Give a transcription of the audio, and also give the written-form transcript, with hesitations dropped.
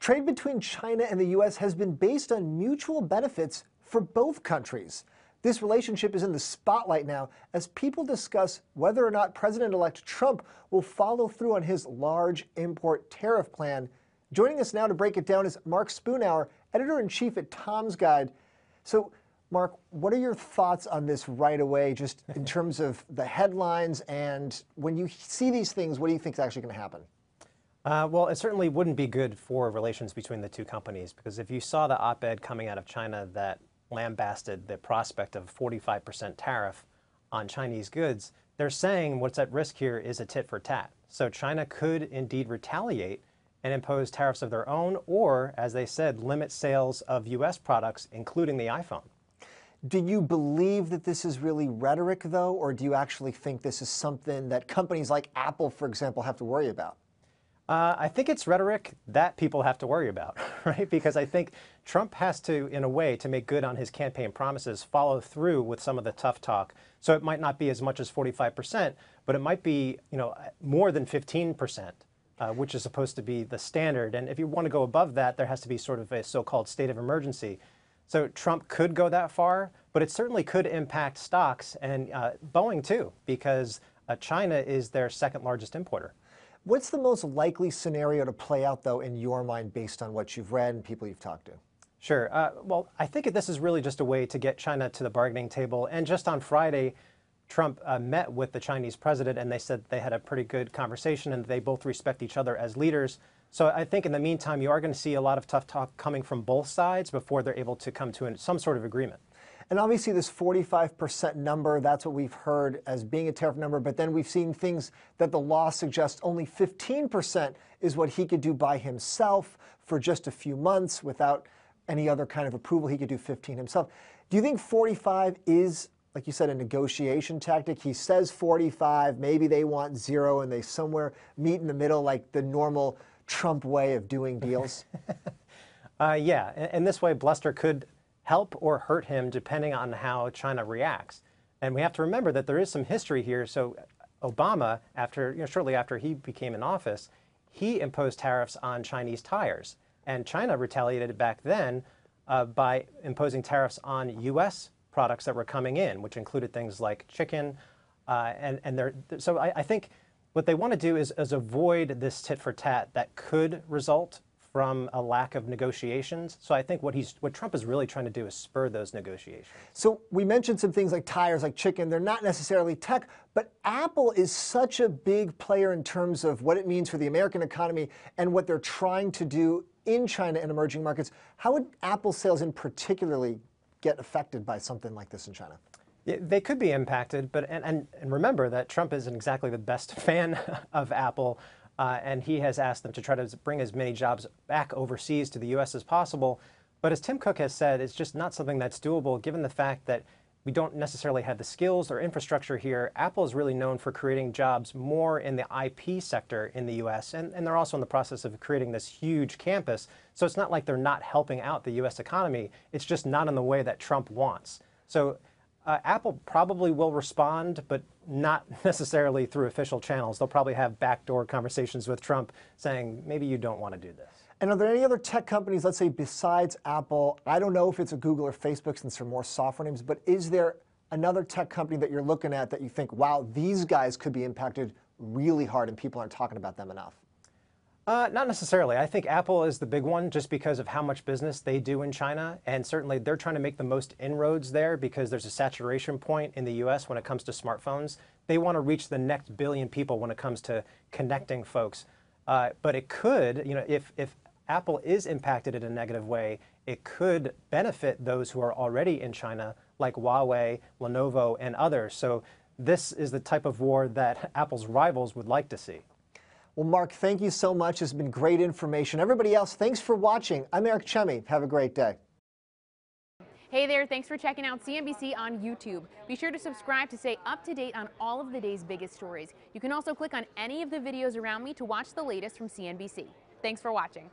Trade between China and the U.S. has been based on mutual benefits for both countries. This relationship is in the spotlight now as people discuss whether or not President-elect Trump will follow through on his large import tariff plan. Joining us now to break it down is Mark Spoonhour, editor-in-chief at Tom's Guide. So, Mark, what are your thoughts on this right away, just in terms of the headlines, and when you see these things, what do you think is actually going to happen? Well, it certainly wouldn't be good for relations between the two companies, because if you saw the op-ed coming out of China that lambasted the prospect of a 45% tariff on Chinese goods, they're saying what's at risk here is a tit for tat. So China could indeed retaliate and impose tariffs of their own, or, as they said, limit sales of U.S. products, including the iPhone. Do you believe that this is really rhetoric, though, or do you actually think this is something that companies like Apple, for example, have to worry about? I think it's rhetoric that people have to worry about, right? Because I think Trump has to, in a way, to make good on his campaign promises, follow through with some of the tough talk. So it might not be as much as 45%, but it might be, more than 15%, which is supposed to be the standard. And if you want to go above that, there has to be sort of a so-called state of emergency. So Trump could go that far, but it certainly could impact stocks and Boeing too, because China is their second largest importer. What's the most likely scenario to play out, though, in your mind, based on what you've read and people you've talked to? Sure. Well, I think this is really just a way to get China to the bargaining table. And just on Friday, Trump met with the Chinese president, and they said they had a pretty good conversation and they both respect each other as leaders. So I think in the meantime, you are going to see a lot of tough talk coming from both sides before they're able to come to some sort of agreement. And obviously this 45% number, that's what we've heard as being a tariff number, but then we've seen things that the law suggests only 15% is what he could do by himself for just a few months without any other kind of approval. He could do 15 himself. Do you think 45 is, like you said, a negotiation tactic? He says 45, maybe they want 0 and they somewhere meet in the middle like the normal Trump way of doing deals? Yeah, and this way Bluster could help or hurt him depending on how China reacts. And we have to remember that there is some history here. So Obama, shortly after he became in office, he imposed tariffs on Chinese tires. And China retaliated back then by imposing tariffs on U.S. products that were coming in, which included things like chicken. So I think what they want to do is avoid this tit for tat that could result from a lack of negotiations. So I think what Trump is really trying to do is spur those negotiations. So we mentioned some things like tires, like chicken. They're not necessarily tech, but Apple is such a big player in terms of what it means for the American economy and what they're trying to do in China and emerging markets. How would Apple sales in particularly get affected by something like this in China? Yeah, they could be impacted, but and remember that Trump isn't exactly the best fan of Apple. And he has asked them to try to bring as many jobs back overseas to the U.S. as possible. But as Tim Cook has said, it's just not something that's doable given the fact that we don't necessarily have the skills or infrastructure here. Apple is really known for creating jobs more in the IP sector in the U.S. And they're also in the process of creating this huge campus. So it's not like they're not helping out the U.S. economy. It's just not in the way that Trump wants. So Apple probably will respond, but not necessarily through official channels. They'll probably have backdoor conversations with Trump saying, maybe you don't want to do this. And are there any other tech companies, let's say, besides Apple? I don't know if it's a Google or Facebook since they're more software names, but is there another tech company that you're looking at that you think, wow, these guys could be impacted really hard and people aren't talking about them enough? Not necessarily. I think Apple is the big one just because of how much business they do in China. And certainly they're trying to make the most inroads there because there's a saturation point in the US when it comes to smartphones. They want to reach the next billion people when it comes to connecting folks. But it could, if Apple is impacted in a negative way, it could benefit those who are already in China, like Huawei, Lenovo, and others. So this is the type of war that Apple's rivals would like to see. Well, Mark, thank you so much. It's been great information. Everybody else, thanks for watching. I'm Eric Chemi. Have a great day. Hey there, thanks for checking out CNBC on YouTube. Be sure to subscribe to stay up to date on all of the day's biggest stories. You can also click on any of the videos around me to watch the latest from CNBC. Thanks for watching.